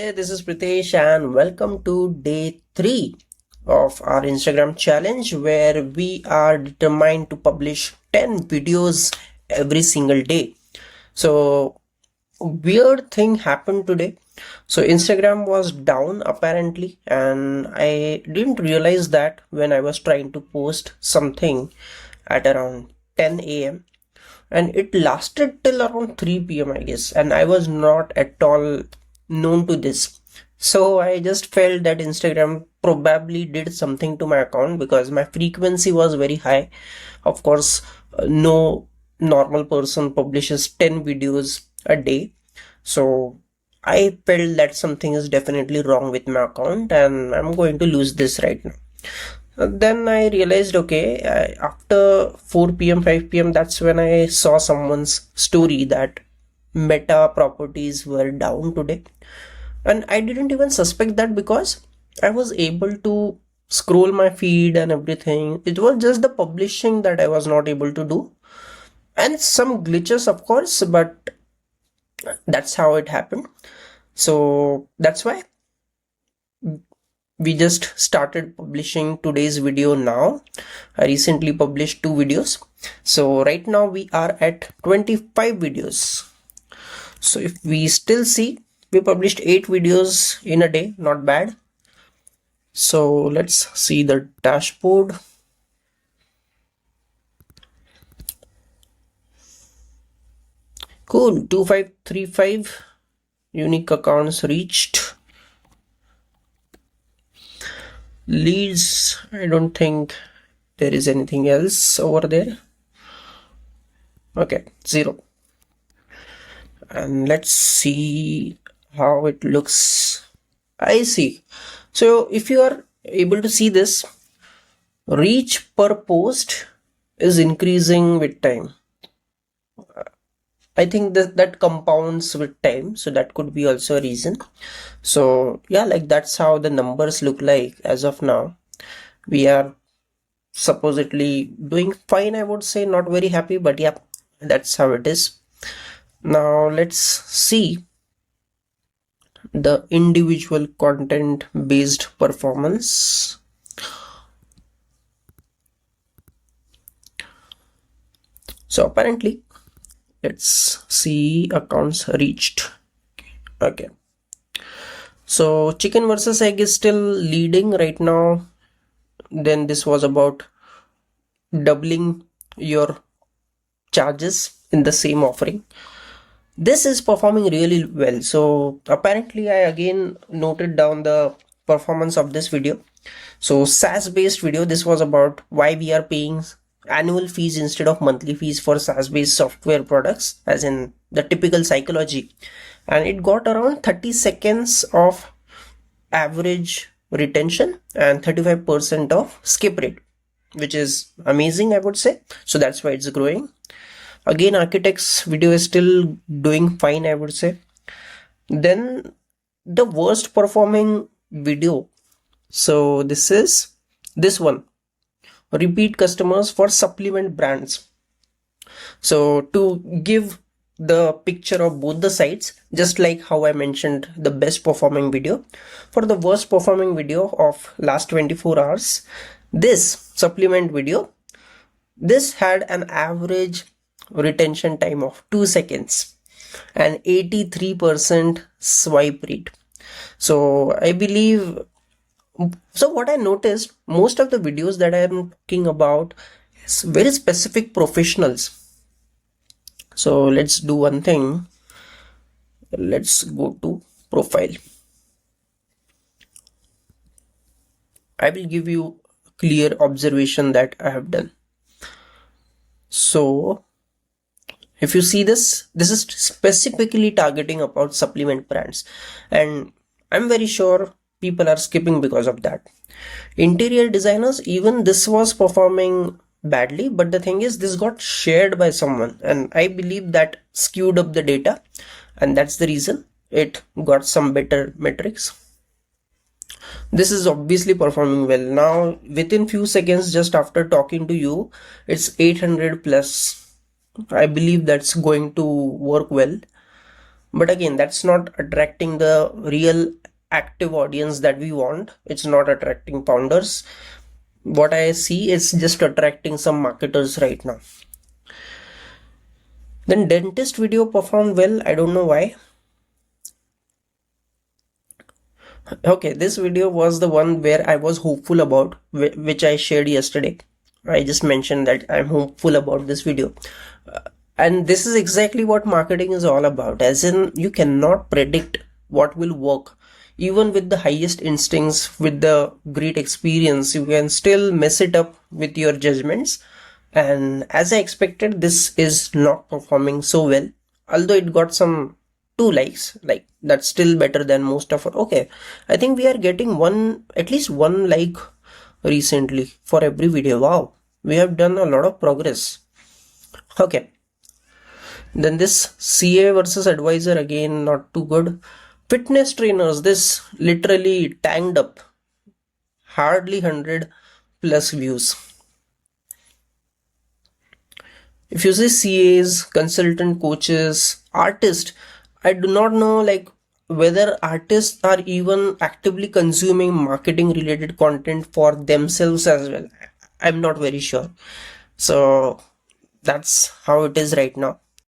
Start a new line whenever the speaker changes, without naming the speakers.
Hey, this is Pritesh and welcome to day 3 of our Instagram challenge where we are determined to publish 10 videos every single day. So, weird thing happened today. So, Instagram was down apparently, and I didn't realize that when I was trying to post something at around 10 a.m. and it lasted till around 3 p.m. I guess, and I was not at all known to this. So I just felt that Instagram probably did something to my account because my frequency was very high. Of course, no normal person publishes 10 videos a day. So I felt that something is definitely wrong with my account and I'm going to lose this right now. Then I realized, okay, after 4 p.m., 5 p.m., that's when I saw someone's story that Meta properties were down today. And I didn't even suspect that because I was able to scroll my feed and everything. It was just the publishing that I was not able to do. And some glitches, of course, but that's how it happened. So that's why we just started publishing today's video now. I recently published 2 videos. So right now we are at 25 videos. So if we still see, we published 8 videos in a day, not bad. So let's see the dashboard. Cool, 2535 unique accounts reached. Leads, I don't think there is anything else over there. Okay, 0. And let's see how it looks. I see. So if you are able to see this, reach per post is increasing with time. I think that compounds with time, so that could be also a reason. So yeah, like that's how the numbers look like as of now. We are supposedly doing fine, I would say, not very happy, but yeah, that's how it is. Now let's see the individual content based performance. So apparently, let's see accounts reached. Okay. So chicken versus egg is still leading right now. Then this was about doubling your charges in the same offering. This is performing really well. So apparently I again noted down the performance of this video. So SaaS based video, this was about why we are paying annual fees instead of monthly fees for SaaS based software products, as in the typical psychology. And it got around 30 seconds of average retention and 35% of skip rate, which is amazing, I would say. So that's why it's growing. Again, architect's video is still doing fine, I would say. Then the worst performing video. So this is this one, repeat customers for supplement brands. So to give the picture of both the sides, just like how I mentioned the best performing video, for the worst performing video of last 24 hours, this supplement video, this had an average retention time of 2 seconds and 83% swipe rate. So I believe, so what I noticed, most of the videos that I am talking about is very specific professionals. So let's do one thing. Let's go to profile. I will give you a clear observation that I have done. So if you see this is specifically targeting about supplement brands, and I'm very sure people are skipping because of that. Interior designers, even this was performing badly, but the thing is this got shared by someone, and I believe that skewed up the data, and that's the reason it got some better metrics. This is obviously performing well. Now within few seconds just after talking to you, it's 800 plus. I believe that's going to work well. But again, that's not attracting the real active audience that we want. It's not attracting founders. What I see is just attracting some marketers right now. Then dentist video performed well. I don't know why. Okay, this video was the one where I was hopeful about, which I shared yesterday. I just mentioned that I'm hopeful about this video. And this is exactly what marketing is all about. As in, you cannot predict what will work. Even with the highest instincts, with the great experience, you can still mess it up with your judgments. And as I expected, this is not performing so well. Although it got some 2 likes, like that's still better than most of it. Okay, I think we are getting at least 1 like recently for every video. Wow, we have done a lot of progress. Okay, then this CA versus advisor, again not too good. Fitness trainers, this literally tanked up, hardly 100 plus views. If you say CAs, consultant coaches, artists, I do not know like whether artists are even actively consuming marketing related content for themselves as well. I'm not very sure. So that's how it is right now.